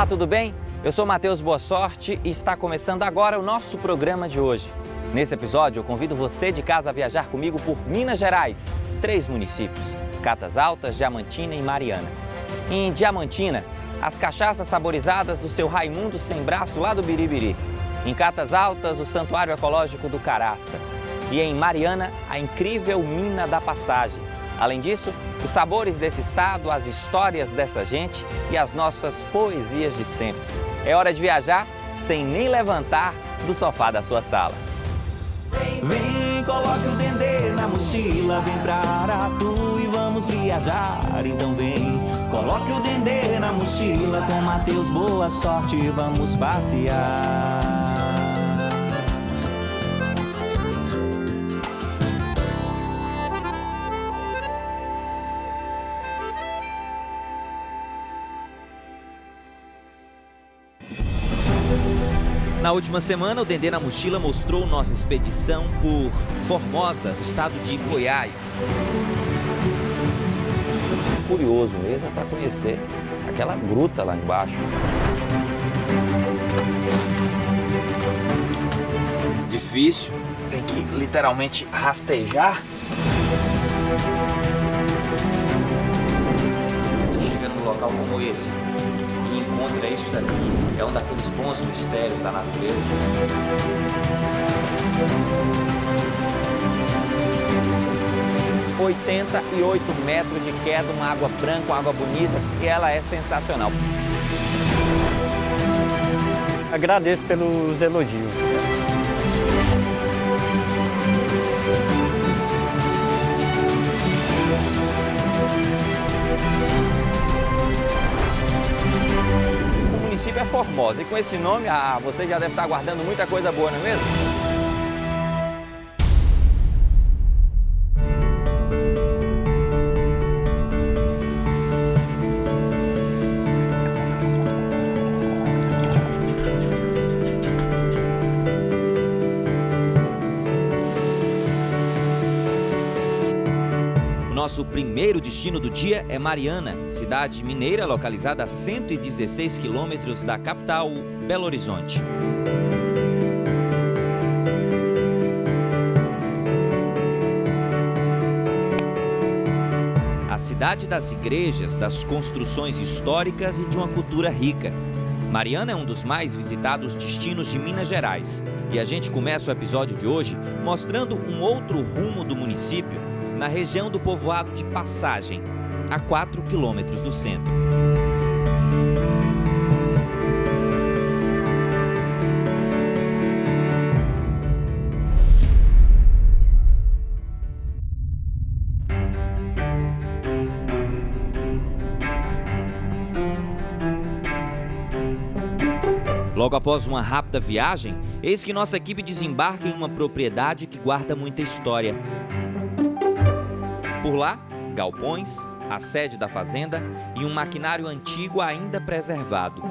Olá, tudo bem? Eu sou Matheus Boa Sorte e está começando agora o nosso programa de hoje. Nesse episódio, eu convido você de casa a viajar comigo por Minas Gerais, 3 municípios: Catas Altas, Diamantina e Mariana. Em Diamantina, as cachaças saborizadas do seu Raimundo Sem Braço lá do Biribiri. Em Catas Altas, o Santuário Ecológico do Caraça. E em Mariana, a incrível Mina da Passagem. Além disso, os sabores desse estado, as histórias dessa gente e as nossas poesias de sempre. É hora de viajar sem nem levantar do sofá da sua sala. Vem, coloque o dendê na mochila, vem pra Aratu e vamos viajar. Então vem, coloque o dendê na mochila, com Matheus Boa Sorte vamos passear. Na última semana, o Dendê na Mochila mostrou nossa expedição por Formosa, no estado de Goiás. Curioso mesmo é para conhecer aquela gruta lá embaixo. Difícil, tem que literalmente rastejar. Chega num local como esse e encontra isso daqui. É um daqueles bons mistérios da natureza. – 88 metros de queda, uma água branca, uma água bonita, e ela é sensacional. Agradeço pelos elogios. O município é Formosa e com esse nome, você já deve estar aguardando muita coisa boa, não é mesmo? Nosso primeiro destino do dia é Mariana, cidade mineira localizada a 116 quilômetros da capital, Belo Horizonte. A cidade das igrejas, das construções históricas e de uma cultura rica. Mariana é um dos mais visitados destinos de Minas Gerais. E a gente começa o episódio de hoje mostrando um outro rumo do município, na região do povoado de Passagem, a 4 quilômetros do centro. Logo após uma rápida viagem, eis que nossa equipe desembarca em uma propriedade que guarda muita história. Por lá, galpões, a sede da fazenda e um maquinário antigo ainda preservado.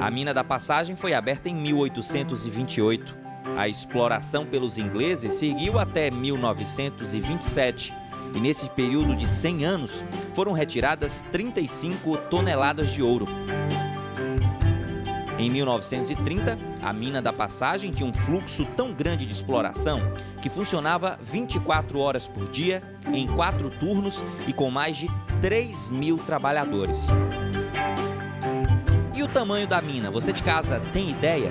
A Mina da Passagem foi aberta em 1828. A exploração pelos ingleses seguiu até 1927 e nesse período de 100 anos foram retiradas 35 toneladas de ouro. Em 1930, a Mina da Passagem tinha um fluxo tão grande de exploração que funcionava 24 horas por dia, em 4 turnos e com mais de 3.000 trabalhadores. E o tamanho da mina, você de casa tem ideia?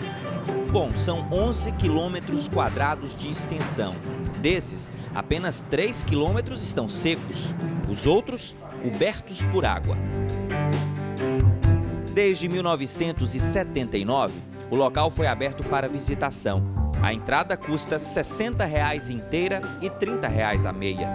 Bom, são 11 quilômetros quadrados de extensão. Desses, apenas 3 quilômetros estão secos, os outros cobertos por água. Desde 1979, o local foi aberto para visitação. A entrada custa R$ 60 inteira e R$ 30 a meia.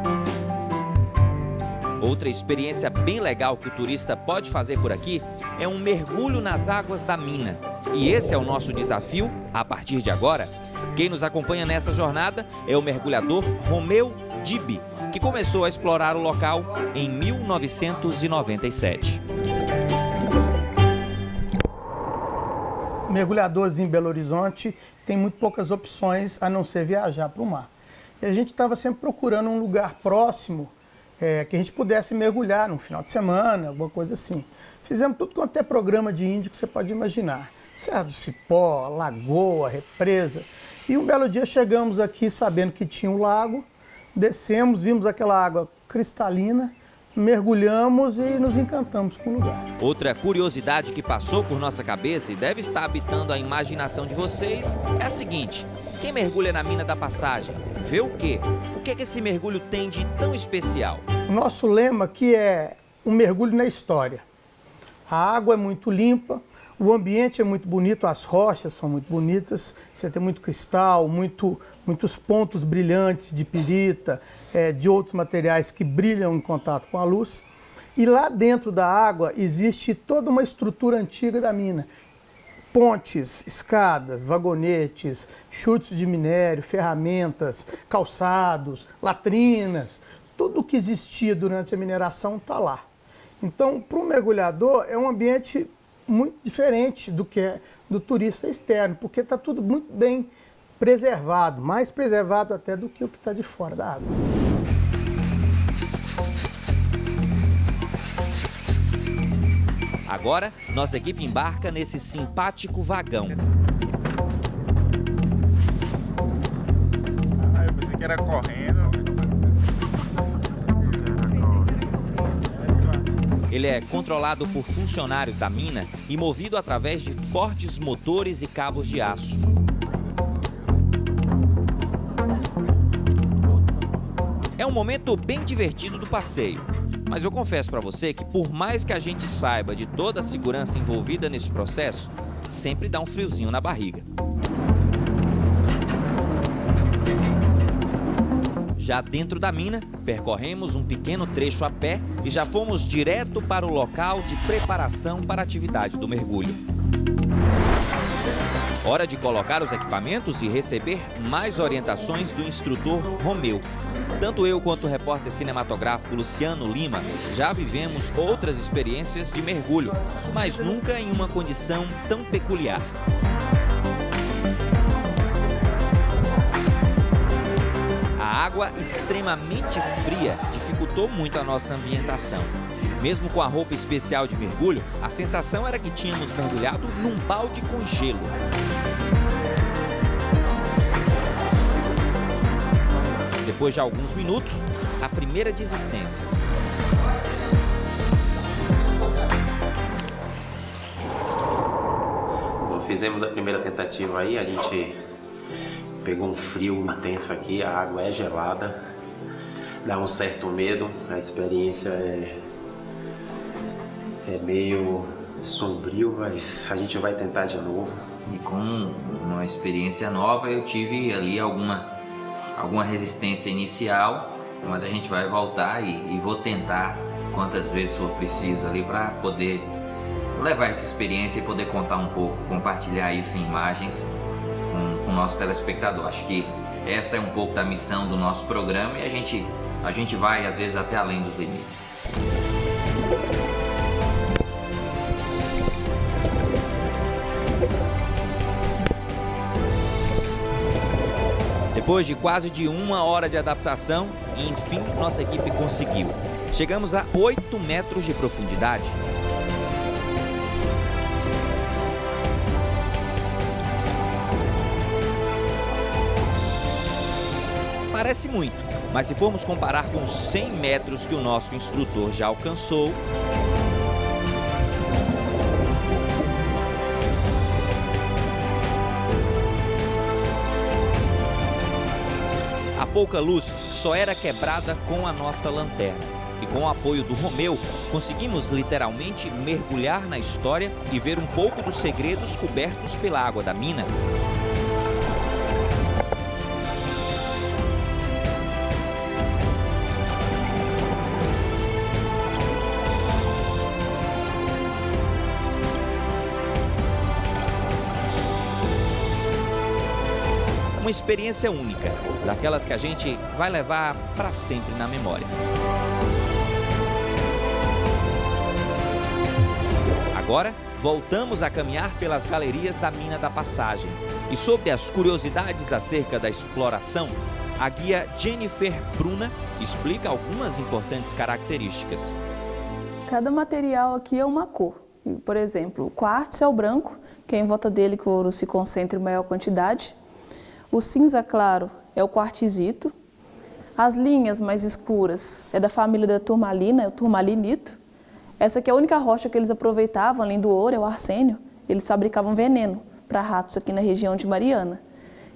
Outra experiência bem legal que o turista pode fazer por aqui é um mergulho nas águas da mina. E esse é o nosso desafio a partir de agora. Quem nos acompanha nessa jornada é o mergulhador Romeu Dibi, que começou a explorar o local em 1997. Mergulhadores em Belo Horizonte tem muito poucas opções a não ser viajar para o mar. E a gente estava sempre procurando um lugar próximo que a gente pudesse mergulhar num final de semana, alguma coisa assim. Fizemos tudo quanto é programa de índio que você pode imaginar. Serra do Cipó, lagoa, represa. E um belo dia chegamos aqui sabendo que tinha um lago, descemos, vimos aquela água cristalina, mergulhamos e nos encantamos com o lugar. Outra curiosidade que passou por nossa cabeça e deve estar habitando a imaginação de vocês é a seguinte: quem mergulha na Mina da Passagem vê o quê? O que é que esse mergulho tem de tão especial? O nosso lema aqui é um mergulho na história. A água é muito limpa, o ambiente é muito bonito, as rochas são muito bonitas, você tem muito cristal, muitos pontos brilhantes de pirita, de outros materiais que brilham em contato com a luz. E lá dentro da água existe toda uma estrutura antiga da mina. Pontes, escadas, vagonetes, chutes de minério, ferramentas, calçados, latrinas, tudo que existia durante a mineração está lá. Então, para o mergulhador, é um ambiente muito diferente do que é do turista externo, porque está tudo muito bem preservado, mais preservado até do que o que está de fora da água. Agora, nossa equipe embarca nesse simpático vagão. Eu pensei que era correndo. Ele é controlado por funcionários da mina e movido através de fortes motores e cabos de aço. É um momento bem divertido do passeio, mas eu confesso para você que por mais que a gente saiba de toda a segurança envolvida nesse processo, sempre dá um friozinho na barriga. Já dentro da mina, percorremos um pequeno trecho a pé e já fomos direto para o local de preparação para a atividade do mergulho. Hora de colocar os equipamentos e receber mais orientações do instrutor Romeu. Tanto eu quanto o repórter cinematográfico Luciano Lima já vivemos outras experiências de mergulho, mas nunca em uma condição tão peculiar. A água extremamente fria dificultou muito a nossa ambientação. Mesmo com a roupa especial de mergulho, a sensação era que tínhamos mergulhado num balde com gelo. Depois de alguns minutos, a primeira desistência. Fizemos a primeira tentativa aí, a gente pegou um frio intenso aqui, a água é gelada, dá um certo medo, a experiência é meio sombrio, mas a gente vai tentar de novo. E com uma experiência nova eu tive ali alguma resistência inicial, mas a gente vai voltar e vou tentar quantas vezes for preciso ali para poder levar essa experiência e poder contar um pouco, compartilhar isso em imagens com o nosso telespectador. Acho que essa é um pouco da missão do nosso programa e a gente vai às vezes até além dos limites. Depois de quase de 1 hora de adaptação, enfim, nossa equipe conseguiu. Chegamos a 8 metros de profundidade. Parece muito, mas se formos comparar com os 100 metros que o nosso instrutor já alcançou, a pouca luz só era quebrada com a nossa lanterna. E com o apoio do Romeu, conseguimos literalmente mergulhar na história e ver um pouco dos segredos cobertos pela água da mina. Uma experiência única, daquelas que a gente vai levar para sempre na memória. Agora, voltamos a caminhar pelas galerias da Mina da Passagem. E sobre as curiosidades acerca da exploração, a guia Jennifer Bruna explica algumas importantes características. Cada material aqui é uma cor. Por exemplo, o quartzo é o branco, que é em volta dele que o ouro se concentra em maior quantidade. O cinza claro é o quartzito. As linhas mais escuras é da família da turmalina, é o turmalinito. Essa aqui é a única rocha que eles aproveitavam, além do ouro, é o arsênio. Eles fabricavam veneno para ratos aqui na região de Mariana.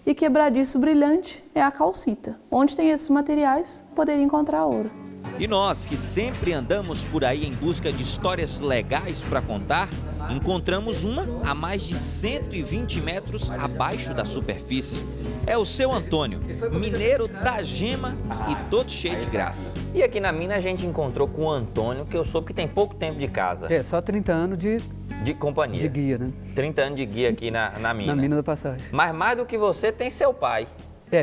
E quebradiço brilhante é a calcita. Onde tem esses materiais, poderia encontrar ouro. E nós, que sempre andamos por aí em busca de histórias legais para contar, encontramos uma a mais de 120 metros abaixo da superfície. É o seu Antônio, mineiro da gema e todo cheio de graça. E aqui na mina a gente encontrou com o Antônio, que eu soube que tem pouco tempo de casa. É, só 30 anos de companhia. De guia, né? 30 anos de guia aqui na mina. Na mina da passagem. Mas mais do que você tem seu pai.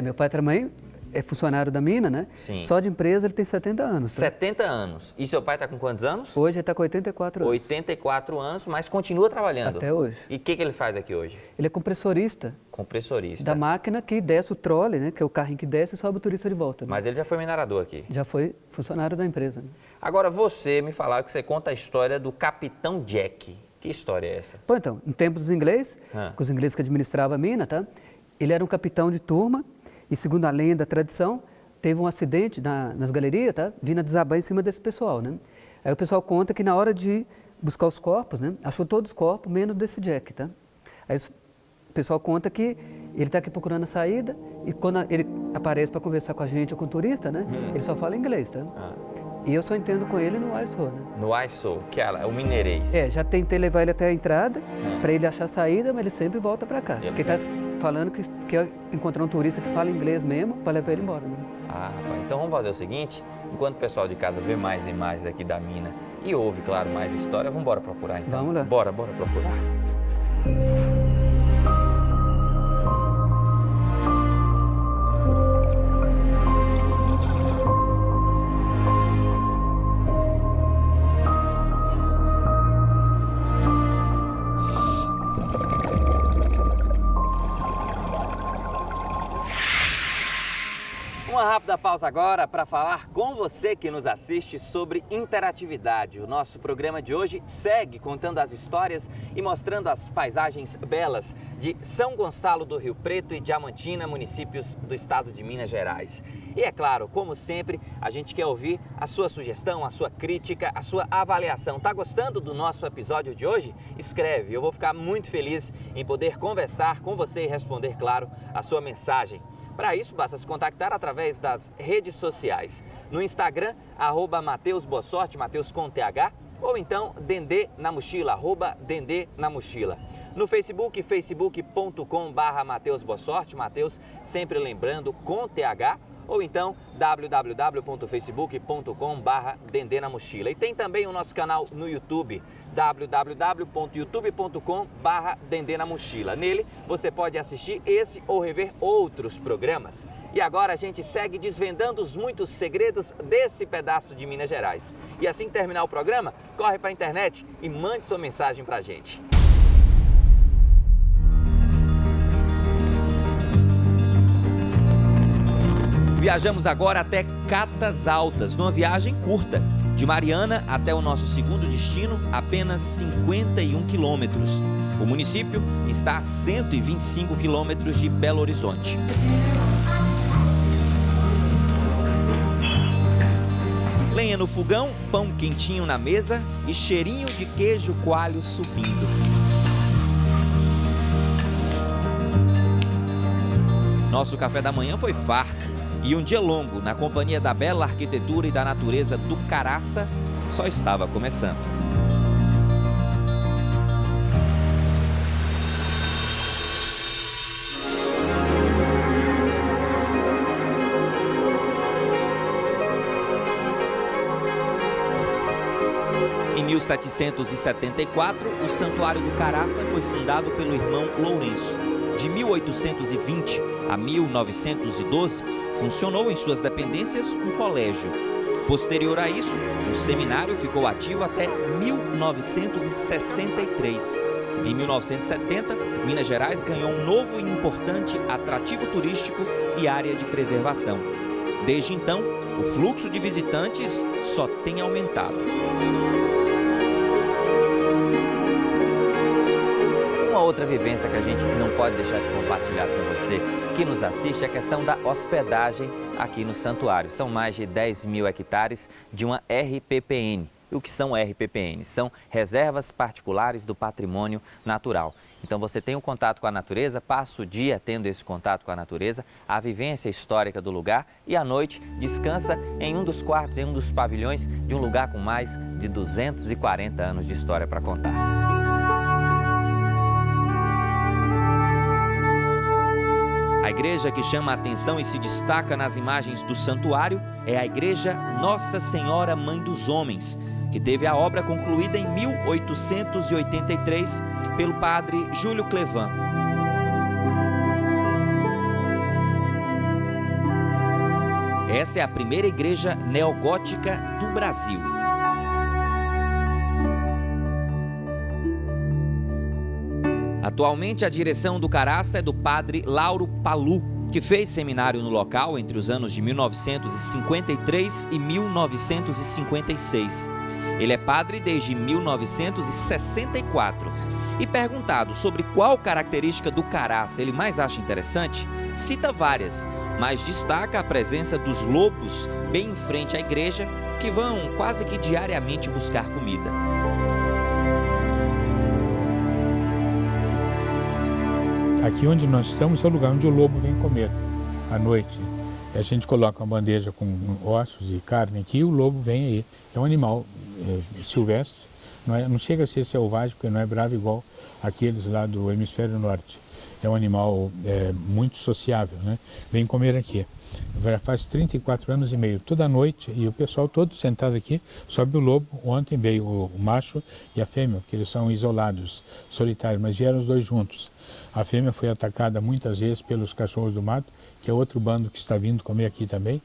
Meu pai também é funcionário da mina, né? Sim. Só de empresa ele tem 70 anos. Tá? 70 anos. E seu pai está com quantos anos? Hoje ele está com 84 anos. 84 anos, mas continua trabalhando. Até hoje. E o que ele faz aqui hoje? Ele é compressorista. Compressorista. Da máquina que desce o trole, né? Que é o carrinho que desce e sobe o turista de volta. Né? Mas ele já foi minerador aqui? Já foi funcionário da empresa. Né? Agora, você me falaram que você conta a história do Capitão Jack. Que história é essa? Pô, então, em tempos dos ingleses, com os ingleses que administravam a mina, tá? Ele era um capitão de turma e, segundo a lenda, a tradição, teve um acidente nas galerias, tá? Vindo a desabar em cima desse pessoal, né? Aí o pessoal conta que na hora de buscar os corpos, né? Achou todos os corpos, menos desse Jack, tá? Aí o pessoal conta que ele está aqui procurando a saída e quando ele aparece para conversar com a gente ou com o turista, né? Ele só fala inglês, tá? E eu só entendo com ele no Aiso, né? No Aiso, que é o mineirês. Já tentei levar ele até a entrada para ele achar a saída, mas ele sempre volta para cá. Porque ele está falando que quer encontrar um turista que fala inglês mesmo para levar ele embora, né? Rapaz, então vamos fazer o seguinte, enquanto o pessoal de casa vê mais imagens aqui da mina e ouve, claro, mais história, vamos embora procurar então. Vamos lá. Bora procurar. Uma rápida pausa agora para falar com você que nos assiste sobre interatividade. O nosso programa de hoje segue contando as histórias e mostrando as paisagens belas de São Gonçalo do Rio Preto e Diamantina, municípios do estado de Minas Gerais. E é claro, como sempre, a gente quer ouvir a sua sugestão, a sua crítica, a sua avaliação. Tá gostando do nosso episódio de hoje? Escreve, eu vou ficar muito feliz em poder conversar com você e responder, claro, a sua mensagem. Para isso, basta se contactar através das redes sociais. No Instagram, @Mateus Boa Sorte, Mateus com TH, ou então Dendê na Mochila, @Dendê na Mochila. No Facebook, facebook.com/Mateus Boa Sorte, Mateus sempre lembrando com TH, ou então www.facebook.com/Dendê na Mochila. E tem também o nosso canal no YouTube, www.youtube.com/Dendê na Mochila. Nele você pode assistir esse ou rever outros programas. E agora a gente segue desvendando os muitos segredos desse pedaço de Minas Gerais. E assim que terminar o programa, corre para a internet e mande sua mensagem para a gente. Viajamos agora até Catas Altas, numa viagem curta. De Mariana até o nosso segundo destino, apenas 51 quilômetros. O município está a 125 quilômetros de Belo Horizonte. Lenha no fogão, pão quentinho na mesa e cheirinho de queijo coalho subindo. Nosso café da manhã foi farto. E um dia longo, na companhia da bela arquitetura e da natureza do Caraça, só estava começando. Em 1774, o Santuário do Caraça foi fundado pelo irmão Lourenço. De 1820 a 1912, funcionou em suas dependências um colégio. Posterior a isso, o seminário ficou ativo até 1963. Em 1970, Minas Gerais ganhou um novo e importante atrativo turístico e área de preservação. Desde então, o fluxo de visitantes só tem aumentado. Uma outra vivência que a gente não pode deixar de compartilhar com você que nos assiste é a questão da hospedagem aqui no santuário. São mais de 10 mil hectares de uma RPPN. E o que são RPPN? São reservas particulares do patrimônio natural. Então você tem um contato com a natureza, passa o dia tendo esse contato com a natureza, a vivência histórica do lugar e à noite descansa em um dos quartos, em um dos pavilhões de um lugar com mais de 240 anos de história para contar. A igreja que chama a atenção e se destaca nas imagens do santuário é a Igreja Nossa Senhora Mãe dos Homens, que teve a obra concluída em 1883 pelo padre Júlio Clevan. Essa é a primeira igreja neogótica do Brasil. Atualmente, a direção do Caraça é do padre Lauro Palu, que fez seminário no local entre os anos de 1953 e 1956. Ele é padre desde 1964. E perguntado sobre qual característica do Caraça ele mais acha interessante, cita várias, mas destaca a presença dos lobos bem em frente à igreja, que vão quase que diariamente buscar comida. Aqui onde nós estamos é o lugar onde o lobo vem comer à noite. A gente coloca uma bandeja com ossos e carne aqui e o lobo vem aí. É um animal silvestre, não chega a ser selvagem, porque não é bravo igual aqueles lá do hemisfério norte. É um animal muito sociável, né? Vem comer aqui. Já faz 34 anos e meio, toda noite, e o pessoal todo sentado aqui, sobe o lobo. Ontem veio o macho e a fêmea, porque eles são isolados, solitários, mas vieram os dois juntos. A fêmea foi atacada muitas vezes pelos cachorros do mato, que é outro bando que está vindo comer aqui também.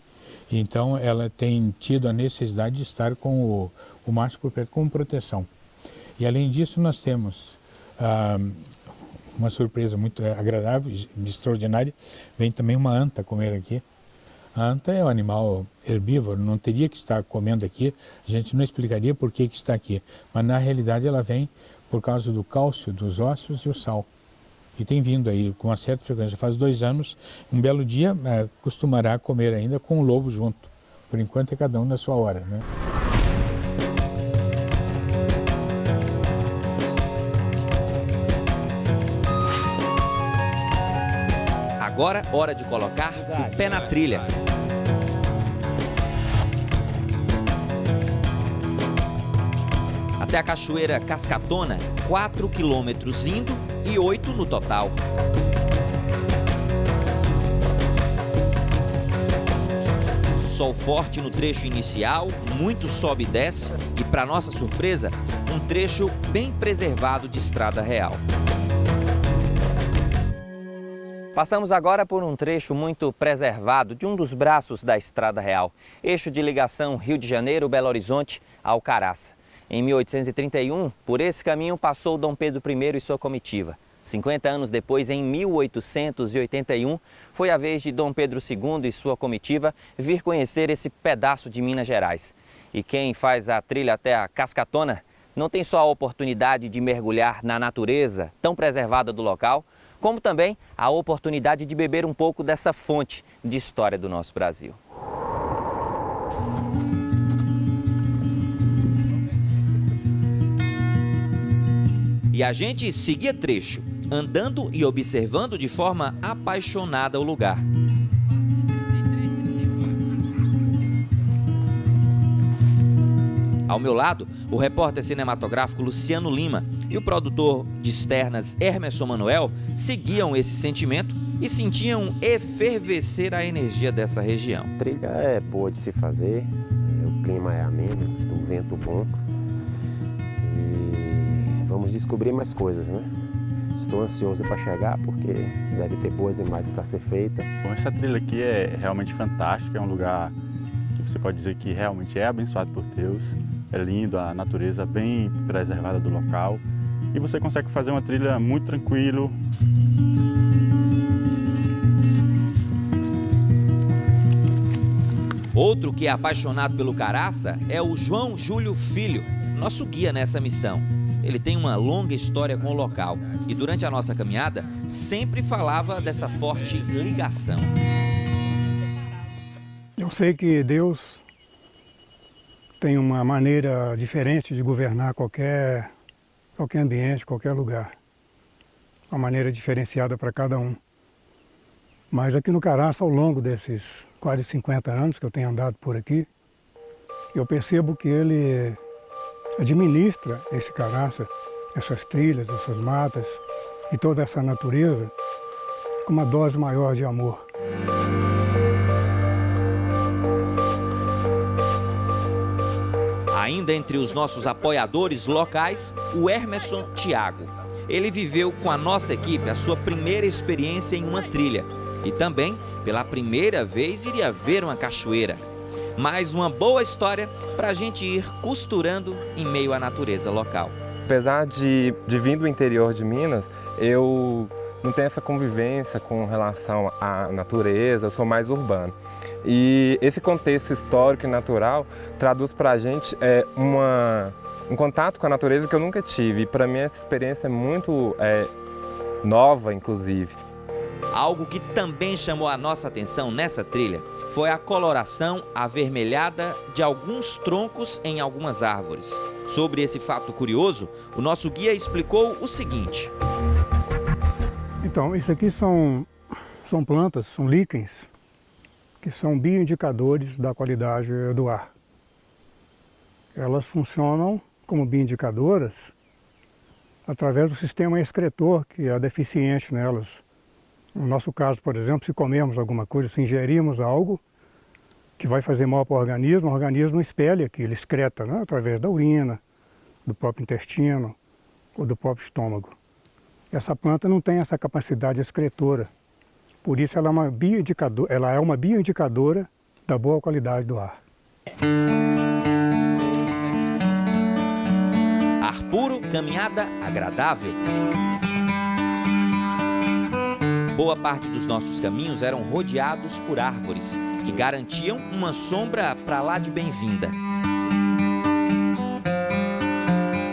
Então ela tem tido a necessidade de estar com o macho por perto, como proteção. E além disso nós temos uma surpresa muito agradável, extraordinária. Vem também uma anta comer aqui. A anta é um animal herbívoro, não teria que estar comendo aqui, a gente não explicaria por que está aqui. Mas na realidade ela vem por causa do cálcio dos ossos e o sal. E tem vindo aí com uma certa frequência, faz 2 anos, um belo dia costumará comer ainda com o lobo junto. Por enquanto é cada um na sua hora, né? Agora, hora de colocar o pé na trilha. Até a Cachoeira Cascatona, 4 quilômetros indo e 8 no total. Sol forte no trecho inicial, muito sobe e desce e, para nossa surpresa, um trecho bem preservado de estrada real. Passamos agora por um trecho muito preservado de um dos braços da Estrada Real, eixo de ligação Rio de Janeiro-Belo Horizonte ao Caraça. Em 1831, por esse caminho passou Dom Pedro I e sua comitiva. 50 anos depois, em 1881, foi a vez de Dom Pedro II e sua comitiva vir conhecer esse pedaço de Minas Gerais. E quem faz a trilha até a Cascatona não tem só a oportunidade de mergulhar na natureza tão preservada do local, como também a oportunidade de beber um pouco dessa fonte de história do nosso Brasil. E a gente seguia trecho, andando e observando de forma apaixonada o lugar. Ao meu lado, o repórter cinematográfico Luciano Lima e o produtor de externas Hermeson Manuel seguiam esse sentimento e sentiam efervescer a energia dessa região. A trilha é boa de se fazer, o clima é ameno, um vento bom. Vamos descobrir mais coisas, né? Estou ansioso para chegar porque deve ter boas imagens para ser feita. Bom, essa trilha aqui é realmente fantástica, é um lugar que você pode dizer que realmente é abençoado por Deus. É lindo, a natureza bem preservada do local e você consegue fazer uma trilha muito tranquilo. Outro que é apaixonado pelo caraça é o João Júlio Filho, nosso guia nessa missão. Ele tem uma longa história com o local e durante a nossa caminhada sempre falava dessa forte ligação. Eu sei que Deus tem uma maneira diferente de governar qualquer ambiente, qualquer lugar. Uma maneira diferenciada para cada um. Mas aqui no Caraça, ao longo desses quase 50 anos que eu tenho andado por aqui, eu percebo que ele administra esse Caraça, essas trilhas, essas matas e toda essa natureza com uma dose maior de amor. Ainda entre os nossos apoiadores locais, o Hermeson Thiago. Ele viveu com a nossa equipe a sua primeira experiência em uma trilha e também, pela primeira vez, iria ver uma cachoeira. Mais uma boa história para a gente ir costurando em meio à natureza local. Apesar de vir do interior de Minas, eu não tenho essa convivência com relação à natureza, eu sou mais urbano. E esse contexto histórico e natural traduz para a gente um contato com a natureza que eu nunca tive. E para mim essa experiência é muito nova, inclusive. Algo que também chamou a nossa atenção nessa trilha foi a coloração avermelhada de alguns troncos em algumas árvores. Sobre esse fato curioso, o nosso guia explicou o seguinte. Então, isso aqui são plantas, são líquens, que são bioindicadores da qualidade do ar. Elas funcionam como bioindicadoras através do sistema excretor, que é deficiente nelas. No nosso caso, por exemplo, se comermos alguma coisa, se ingerirmos algo que vai fazer mal para o organismo espelha aquilo, ele excreta, né, através da urina, do próprio intestino ou do próprio estômago. Essa planta não tem essa capacidade excretora, por isso ela é uma bioindicadora da boa qualidade do ar. Ar puro, caminhada agradável. Boa parte dos nossos caminhos eram rodeados por árvores, que garantiam uma sombra para lá de bem-vinda.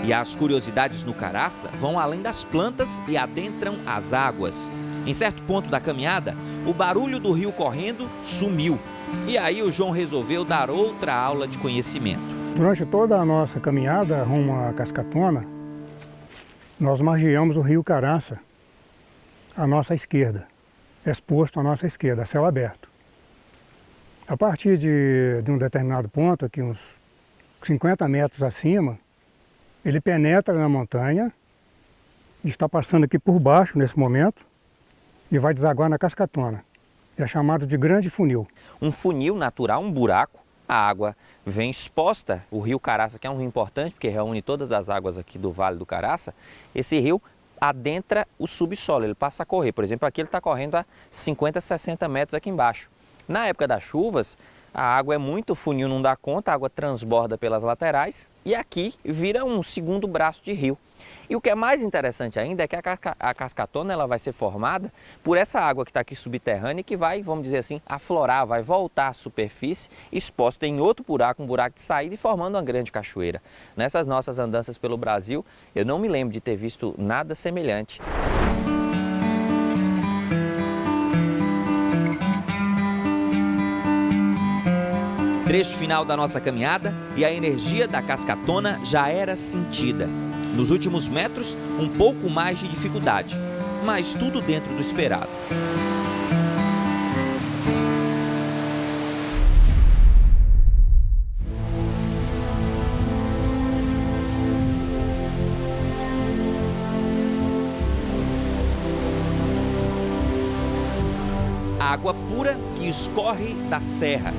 E as curiosidades no Caraça vão além das plantas e adentram as águas. Em certo ponto da caminhada, o barulho do rio correndo sumiu. E aí o João resolveu dar outra aula de conhecimento. Durante toda a nossa caminhada rumo à Cascatona, nós margeamos o rio Caraça à nossa esquerda, exposto à nossa esquerda, a céu aberto. A partir de um determinado ponto, aqui uns 50 metros acima, ele penetra na montanha, está passando aqui por baixo nesse momento e vai desaguar na Cascatona. É chamado de grande funil. Um funil natural, um buraco, a água vem exposta. O rio Caraça, que é um rio importante, porque reúne todas as águas aqui do Vale do Caraça, esse rio adentra o subsolo, ele passa a correr. Por exemplo, aqui ele está correndo a 50, 60 metros aqui embaixo. Na época das chuvas, a água é muito, o funil não dá conta, a água transborda pelas laterais e aqui vira um segundo braço de rio. E o que é mais interessante ainda é que a Cascatona ela vai ser formada por essa água que está aqui subterrânea e que vai, vamos dizer assim, aflorar, vai voltar à superfície, exposta em outro buraco, um buraco de saída e formando uma grande cachoeira. Nessas nossas andanças pelo Brasil, eu não me lembro de ter visto nada semelhante. Trecho final da nossa caminhada e a energia da Cascatona já era sentida. Nos últimos metros, um pouco mais de dificuldade, mas tudo dentro do esperado. Água pura que escorre da serra.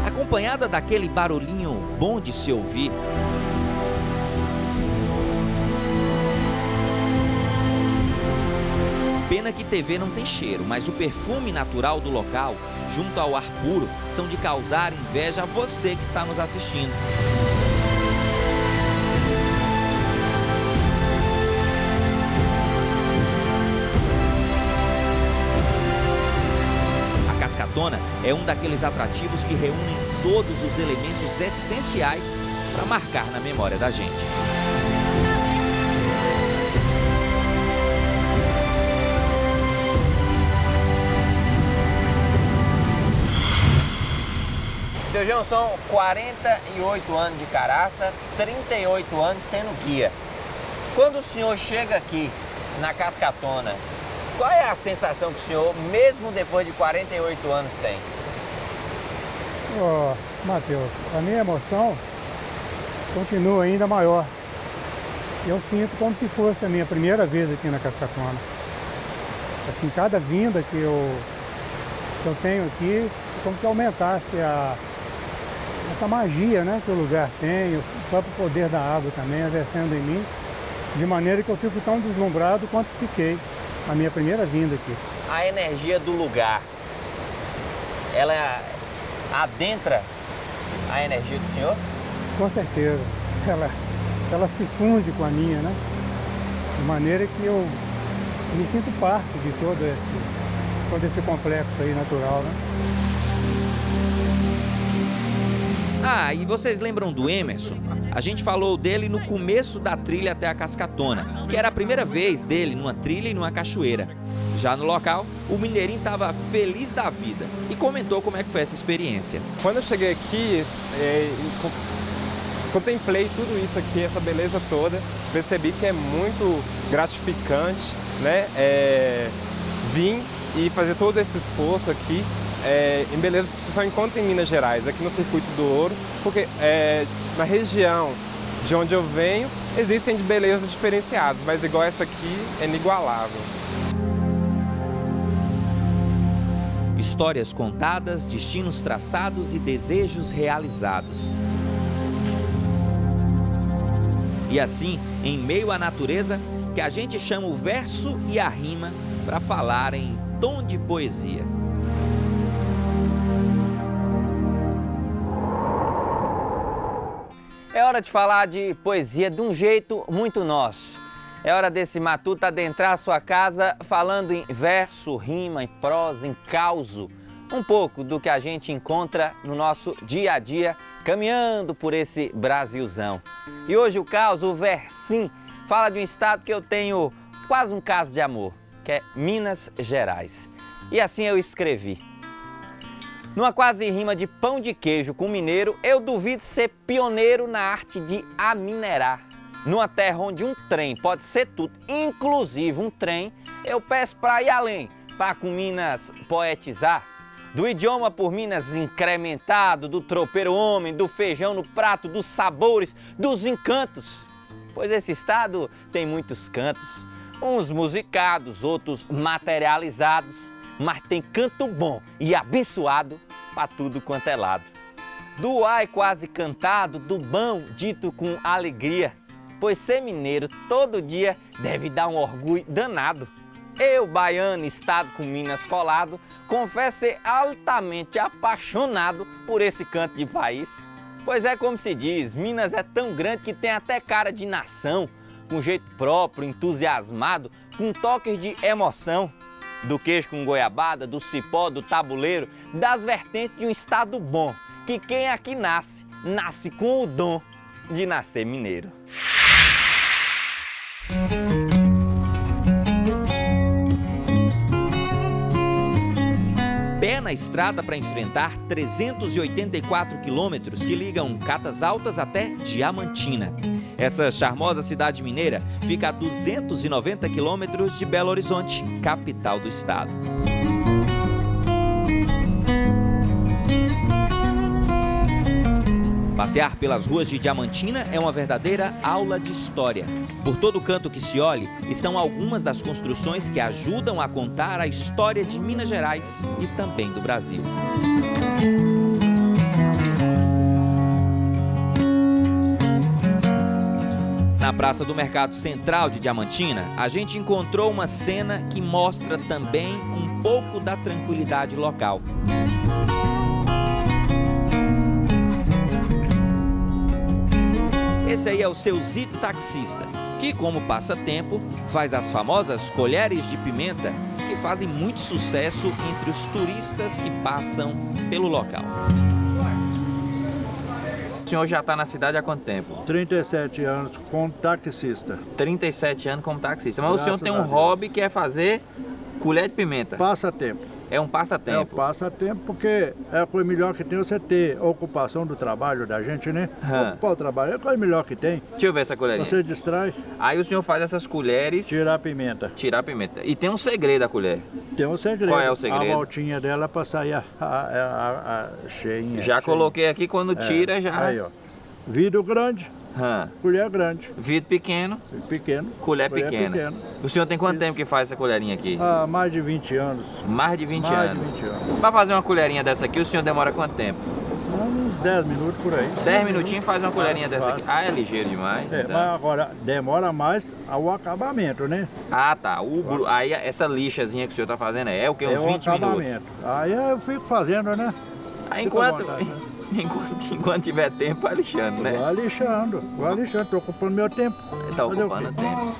Acompanhada daquele barulhinho bom de se ouvir. Pena que TV não tem cheiro, mas o perfume natural do local junto ao ar puro, são de causar inveja a você que está nos assistindo. A Cascatona é um daqueles atrativos que reúnem todos os elementos essenciais para marcar na memória da gente. Seu João, são 48 anos de Caraça, 38 anos sendo guia. Quando o senhor chega aqui na Cascatona, qual é a sensação que o senhor, mesmo depois de 48 anos, tem? Matheus, a minha emoção continua ainda maior. Eu sinto como se fosse a minha primeira vez aqui na Cascatona. Assim, cada vinda que eu tenho aqui, como se aumentasse essa magia, né, que o lugar tem, o próprio poder da água também exercendo em mim, de maneira que eu fico tão deslumbrado quanto fiquei a minha primeira vinda aqui. A energia do lugar, ela adentra a energia do senhor? Com certeza. Ela se funde com a minha, né? De maneira que eu me sinto parte de todo esse complexo aí natural, né? Ah, e vocês lembram do Emerson? A gente falou dele no começo da trilha até a Cascatona, que era a primeira vez dele numa trilha e numa cachoeira. Já no local, o mineirinho estava feliz da vida e comentou como é que foi essa experiência. Quando eu cheguei aqui, contemplei tudo isso aqui, essa beleza toda, percebi que é muito gratificante, né? Vim e fazer todo esse esforço aqui em beleza que só encontro em Minas Gerais, aqui no Circuito do Ouro, porque na região de onde eu venho existem de belezas diferenciadas, mas igual essa aqui é inigualável. Histórias contadas, destinos traçados e desejos realizados. E assim, em meio à natureza, que a gente chama o verso e a rima para falar em tom de poesia. É hora de falar de poesia de um jeito muito nosso. É hora desse matuto adentrar a sua casa falando em verso, rima, em prosa, em causo. Um pouco do que a gente encontra no nosso dia a dia, caminhando por esse Brasilzão. E hoje o causo, o versim, fala de um estado que eu tenho quase um caso de amor, que é Minas Gerais. E assim eu escrevi. Numa quase rima de pão de queijo com mineiro, eu duvido ser pioneiro na arte de aminerar. Numa terra onde um trem pode ser tudo, inclusive um trem, eu peço para ir além, para com Minas poetizar. Do idioma por Minas incrementado, do tropeiro homem, do feijão no prato, dos sabores, dos encantos. Pois esse estado tem muitos cantos, uns musicados, outros materializados, mas tem canto bom e abençoado para tudo quanto é lado. Do ai quase cantado, do bom dito com alegria, pois ser mineiro todo dia deve dar um orgulho danado. Eu, baiano, estado com Minas colado, confesso ser altamente apaixonado por esse canto de país. Pois é como se diz, Minas é tão grande que tem até cara de nação, com jeito próprio, entusiasmado, com toques de emoção. Do queijo com goiabada, do cipó, do tabuleiro, das vertentes de um estado bom, que quem aqui nasce, nasce com o dom de nascer mineiro. Pé na estrada para enfrentar 384 quilômetros que ligam Catas Altas até Diamantina. Essa charmosa cidade mineira fica a 290 quilômetros de Belo Horizonte, capital do estado. Passear pelas ruas de Diamantina é uma verdadeira aula de história. Por todo canto que se olhe, estão algumas das construções que ajudam a contar a história de Minas Gerais e também do Brasil. Na Praça do Mercado Central de Diamantina, a gente encontrou uma cena que mostra também um pouco da tranquilidade local. Esse aí é o seu Zito taxista, que como passatempo faz as famosas colheres de pimenta que fazem muito sucesso entre os turistas que passam pelo local. O senhor já está na cidade há quanto tempo? 37 anos como taxista. 37 anos como taxista. Mas o senhor tem um hobby que é fazer colher de pimenta. Passatempo. É um passatempo. É um passatempo porque é a coisa melhor que tem você ter ocupação do trabalho da gente, né? Ocupar o trabalho é a coisa melhor que tem. Deixa eu ver essa colherinha. Você distrai. Aí o senhor faz essas colheres... Tirar a pimenta. Tirar a pimenta. E tem um segredo a colher. Tem um segredo. Qual é o segredo? A voltinha dela para sair a cheinha. Já coloquei aqui, quando tira já... Aí, ó. Vidro grande. Colher grande. Vidro pequeno. Pequeno. Colher pequena. O senhor tem quanto tempo que faz essa colherinha aqui? Mais de 20 anos. Mais de 20 anos? Mais de 20 anos. Para fazer uma colherinha dessa aqui, o senhor demora quanto tempo? Uns 10 minutos por aí. 10 minutinhos faz uma colherinha dessa aqui. Ah, é ligeiro demais. Então. Mas agora demora mais o acabamento, né? Ah, tá. Aí essa lixazinha que o senhor tá fazendo é o que? Uns 20 minutos? Aí eu fico fazendo, né? Aí enquanto tiver tempo, vai lixando, né? Vai lixando. Tô ocupando meu tempo. Tá ocupando o tempo.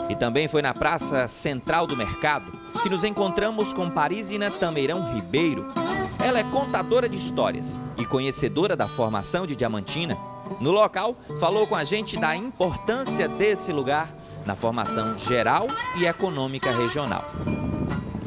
E também foi na Praça Central do Mercado que nos encontramos com Parísina Tameirão Ribeiro. Ela é contadora de histórias e conhecedora da formação de Diamantina. No local, falou com a gente da importância desse lugar na formação geral e econômica regional.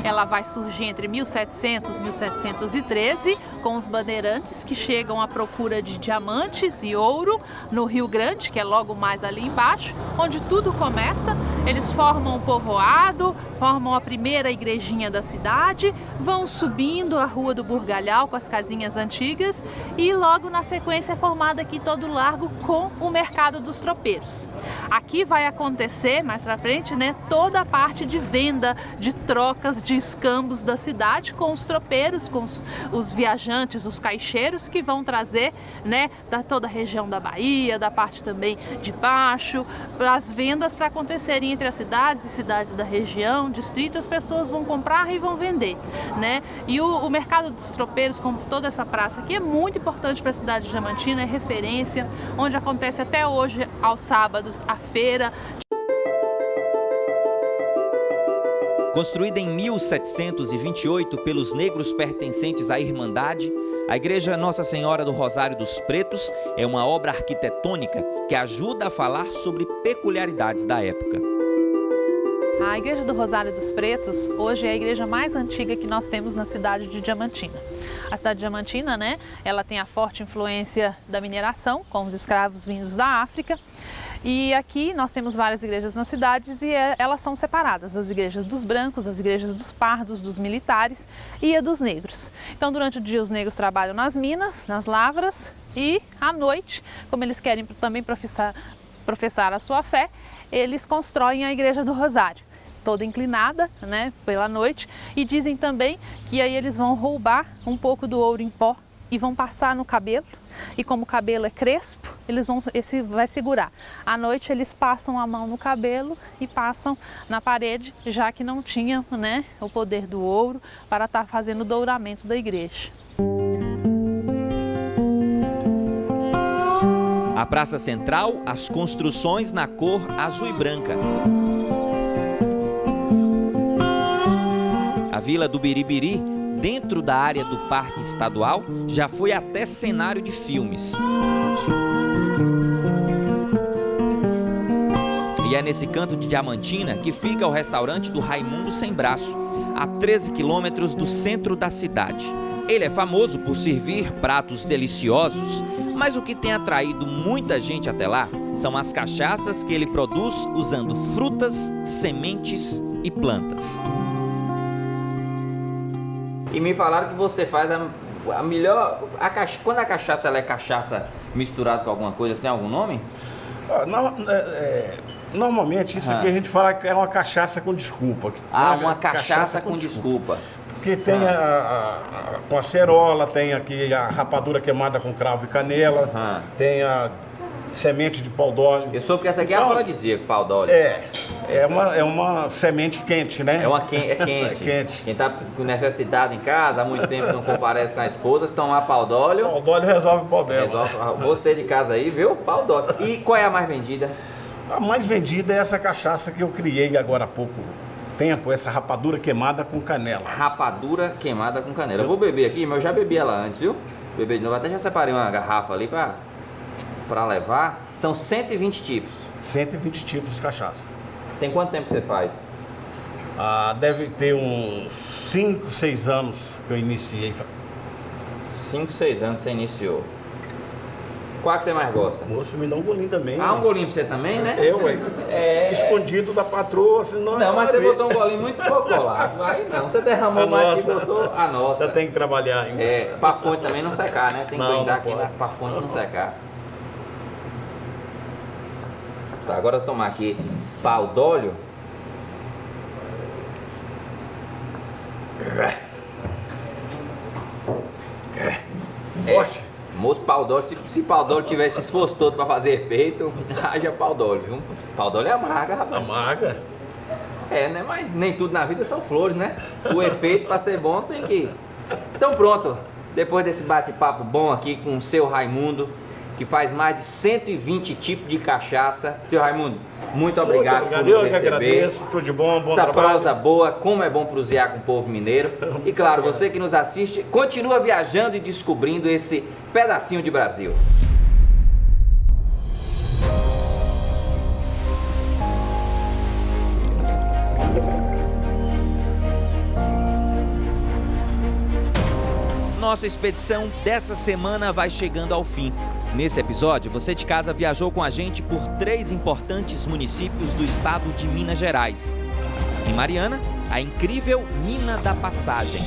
Ela vai surgir entre 1700 e 1713, com os bandeirantes que chegam à procura de diamantes e ouro no Rio Grande, que é logo mais ali embaixo, onde tudo começa. Eles formam um povoado, formam a primeira igrejinha da cidade, vão subindo a Rua do Burgalhau com as casinhas antigas e logo na sequência é formado aqui todo o largo com o Mercado dos Tropeiros. Aqui vai acontecer, mais pra frente, né, toda a parte de venda, de trocas, de escambos da cidade com os tropeiros, com os viajantes, os caixeiros que vão trazer, né, da toda a região da Bahia, da parte também de baixo, as vendas para acontecerem entre as cidades e cidades da região, distrito, as pessoas vão comprar e vão vender, né? E o Mercado dos Tropeiros, como toda essa praça aqui, é muito importante para a cidade de Diamantina, é referência, onde acontece até hoje, aos sábados, a feira. Construída em 1728 pelos negros pertencentes à Irmandade, a Igreja Nossa Senhora do Rosário dos Pretos é uma obra arquitetônica que ajuda a falar sobre peculiaridades da época. A Igreja do Rosário dos Pretos hoje é a igreja mais antiga que nós temos na cidade de Diamantina. A cidade de Diamantina, né, ela tem a forte influência da mineração, com os escravos vindos da África. E aqui nós temos várias igrejas nas cidades e elas são separadas, as igrejas dos brancos, as igrejas dos pardos, dos militares e a dos negros. Então durante o dia os negros trabalham nas minas, nas lavras e à noite, como eles querem também professar a sua fé, eles constroem a Igreja do Rosário, toda inclinada, né, pela noite, e dizem também que aí eles vão roubar um pouco do ouro em pó e vão passar no cabelo. E como o cabelo é crespo, esse vai segurar. À noite eles passam a mão no cabelo e passam na parede, já que não tinham, né, o poder do ouro para estar fazendo o douramento da igreja. A Praça Central, as construções na cor azul e branca. A Vila do Biribiri, dentro da área do Parque Estadual, já foi até cenário de filmes. E é nesse canto de Diamantina que fica o restaurante do Raimundo Sem Braço, a 13 quilômetros do centro da cidade. Ele é famoso por servir pratos deliciosos, mas o que tem atraído muita gente até lá são as cachaças que ele produz usando frutas, sementes e plantas. E me falaram que você faz a melhor... Quando a cachaça ela é cachaça misturada com alguma coisa, tem algum nome? Normalmente isso aqui a gente fala que é uma cachaça com desculpa. Uma cachaça com desculpa. Porque tem com a cerola, tem aqui a rapadura queimada com cravo e canela, tem semente de pau d'óleo. Eu soube que essa aqui é afrodisíaca, pau d'óleo. É uma semente quente, né? É quente. É quente. Quem está com necessidade em casa, há muito tempo não comparece com a esposa, se tomar pau d'óleo... Pau d'óleo resolve o problema. Resolve. Você de casa aí, viu? Pau d'óleo. E qual é a mais vendida? A mais vendida é essa cachaça que eu criei agora há pouco tempo, essa rapadura queimada com canela. Rapadura queimada com canela. Eu vou beber aqui, mas eu já bebi ela antes, viu? Beber de novo. Até já separei uma garrafa ali para levar. São 120 tipos. 120 tipos de cachaça. Tem quanto tempo que você faz? Deve ter uns 5, 6 anos que eu iniciei. 5, 6 anos que você iniciou. Qual que você mais gosta? Moço, me dá um golinho também. Um golinho pra você também, né? Escondido da patroa. Senão não, mas você botou um golinho muito pouco colado. Aí não, você derramou mais que botou a nossa. Você tem que trabalhar ainda. Pra fonte também não secar, né? Tem que cuidar aqui pra fonte não secar. Tá, agora eu vou tomar aqui pau d'óleo. Forte. Moço, pau d'óleo, se pau d'óleo tivesse esforço todo para fazer efeito, haja pau d'óleo, viu? Pau d'óleo é amarga, rapaz. Amarga? Né? Mas nem tudo na vida são flores, né? O efeito para ser bom tem que... Então pronto, depois desse bate-papo bom aqui com o seu Raimundo, que faz mais de 120 tipos de cachaça. Seu Raimundo, muito obrigado por nos receber. Eu que agradeço, tudo de bom, bom essa trabalho. prosa boa, como é bom prosear com o povo mineiro. E claro, você que nos assiste, continua viajando e descobrindo esse pedacinho de Brasil. Nossa expedição dessa semana vai chegando ao fim. Nesse episódio, você de casa viajou com a gente por 3 importantes municípios do estado de Minas Gerais. Em Mariana, a incrível Mina da Passagem.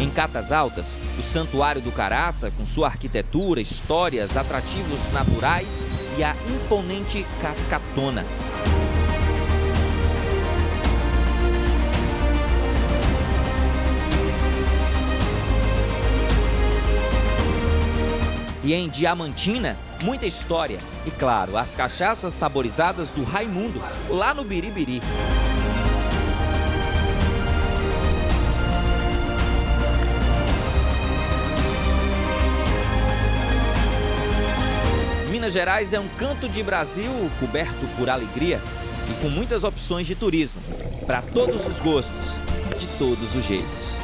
Em Catas Altas, o Santuário do Caraça, com sua arquitetura, histórias, atrativos naturais e a imponente Cascatona. E em Diamantina, muita história. E claro, as cachaças saborizadas do Raimundo, lá no Biribiri. Minas Gerais é um canto de Brasil coberto por alegria e com muitas opções de turismo, para todos os gostos, de todos os jeitos.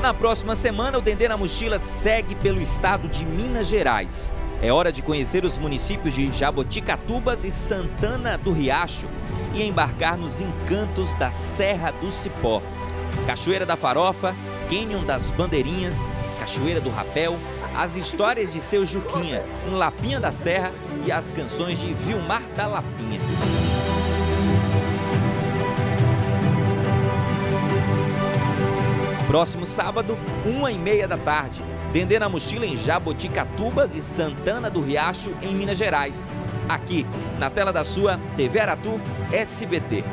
Na próxima semana, o Dendê na Mochila segue pelo estado de Minas Gerais. É hora de conhecer os municípios de Jaboticatubas e Santana do Riacho e embarcar nos encantos da Serra do Cipó. Cachoeira da Farofa, Cânion das Bandeirinhas, Cachoeira do Rapel, as histórias de Seu Juquinha, em Lapinha da Serra e as canções de Vilmar da Lapinha. Próximo sábado, 1h30 da tarde, Dendê na Mochila em Jaboticatubas e Santana do Riacho, em Minas Gerais. Aqui, na tela da sua TV Aratu SBT.